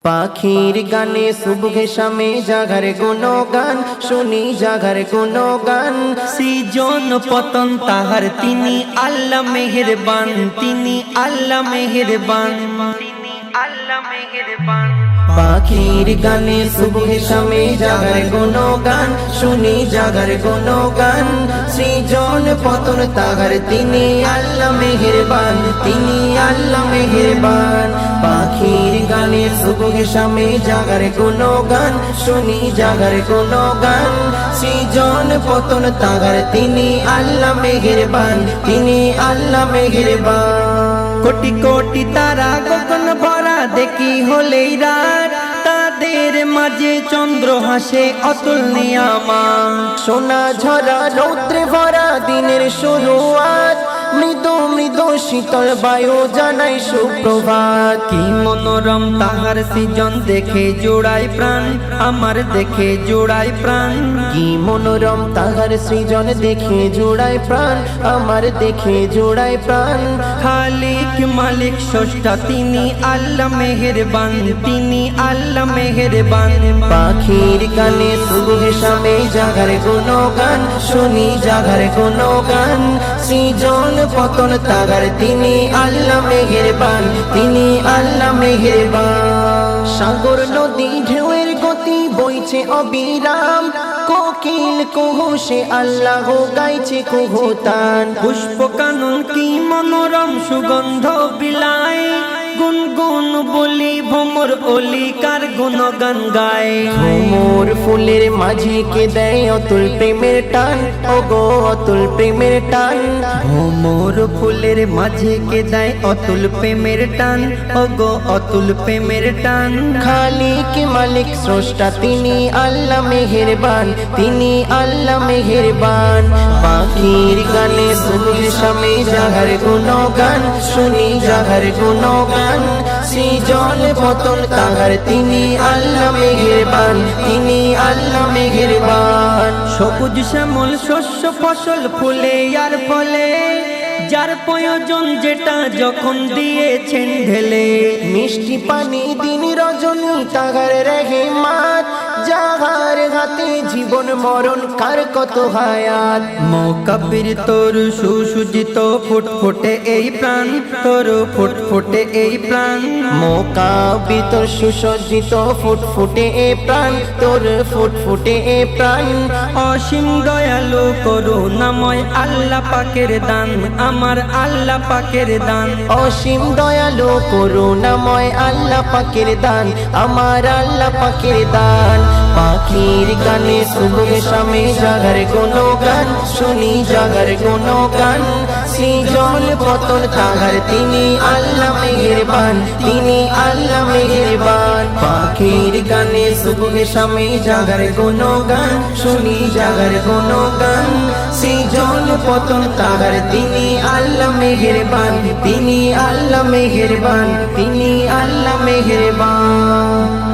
পাখির গানে সুবহে শামে জাগার গুণগান শুনি জাগার গুণগান। সৃজন পতন তাহার তিনি আল্লাহ মেহেরবান, তিনি আল্লাহ মেহেরবান, তিনি আল্লাহ মেহেরবান। পাখির গানে সুবহে শামে জাগার গুণগান শুনি জাগার গুণগান। সৃজন পতন তাহার তিনি আল্লাহ মেহেরবান, তিনি আল্লাহ মেহেরবান। পাখির গানে সুবহে শামে জাগার গুণগান শুনি জাগার গুণগান। সৃজন পতন তাহার তিনি আল্লাহ মেহেরবান, তিনি আল্লাহ মেহেরবান। কোটি কোটি তারা গগন ভরা দেখি হলেই রাত, তাদের মাঝে চন্দ্র হাসে অতুল নিয়ামত। সোনা ঝরা রৌদ্রে ভরা দিনের শুরুয়াত, মৃদু মৃদু শীতল বায়ু জানাই সুপ্রভাত। কি মনোরম তাহার সৃজন দেখে জোড়ায় প্রাণ, আমার দেখে জোড়ায় প্রাণ। কি মনোরম তাহার সৃজন দেখে জোড়ায় প্রাণ, আমার দেখে জোড়ায় প্রাণ। খালিক মালিক স্রষ্টা তিনি আল্লাহ মেহেরবান, তিনি আল্লাহ মেহেরবান। পাখির গানে সুবহে শামে জাগার গুণগান শুনি জাগার গুণগান। সৃজন পতন তাহার তিনি আল্লাহ মেহেরবান, তিনি আল্লাহ মেহেরবান। সাগর নদী ঢেউয়ের গতি বইছে অবিরাম, কোকিল কুহু সে আল্লাহ গাইছে কুহুতান। পুষ্প কানন কি মনোরম সুগন্ধ বিলায়, গুনগুন বলি ভ্রমর অলিকার গুণগান গায়। ভ্রমর ফুলের মাঝে কে দেয় অতুল প্রেমের টান, ওগো অতুল প্রেমের টান। ভ্রমর ফুলের মাঝে কে দেয় অতুল প্রেমের টান, ওগো অতুল প্রেমের টান। খালিক মালিক স্রষ্টা তিনি আল্লাহ মেহেরবান, তিনি আল্লাহ মেহেরবান। পাখির গানে সুবহে শামে জাগার গুণগান শুনি জাগার গুণগান। সৃজন পতন তাহার তিনি আল্লাহ মেহেরবান, তিনি আল্লাহ মেহেরবান। সবুজ শ্যামল শস্য ফসল ফুলে আর ফলে, যার প্রয়োজন যেটা যখন দিয়েছেন ঢেলে। মিষ্টি পানি দিন রজনী তাহার রহমত, যাহার হাতে জীবন মরণ কার কত হায়াত। মৌকাবির তোর সুসুজিত ফুটফুটে এই প্রাণ, তোর ফুটফুটে এই প্রাণ। মোকাবি তোর সুসজ্জিত ফুটফুটে এ প্রাণ, তোর ফুটফুটে এ প্রাণ। অসীম দয়ালু করুণাময় আল্লাহ পাকের দান, আমার আল্লাহ পাকের দান। অসীম দয়ালু করুণাময় আল্লাহ পাকের দান, আমার আল্লাহ পাকের দান। পাখির গানে সুবহে শামে জাগার গুণগান শুনি জাগার গুণগান। সৃজন পতন তাহার তিনি আল্লাহ মেহেরবান, তিনি আল্লাহ মেহেরবান। পাখির গানে সুবহে শামে জাগার গুণগান শুনি জাগার গুণগান। সৃজন পতন তাহার তিনি আল্লাহ মেহেরবান, তিনি আল্লাহ মেহেরবান, তিনি আল্লাহ মেহেরবান।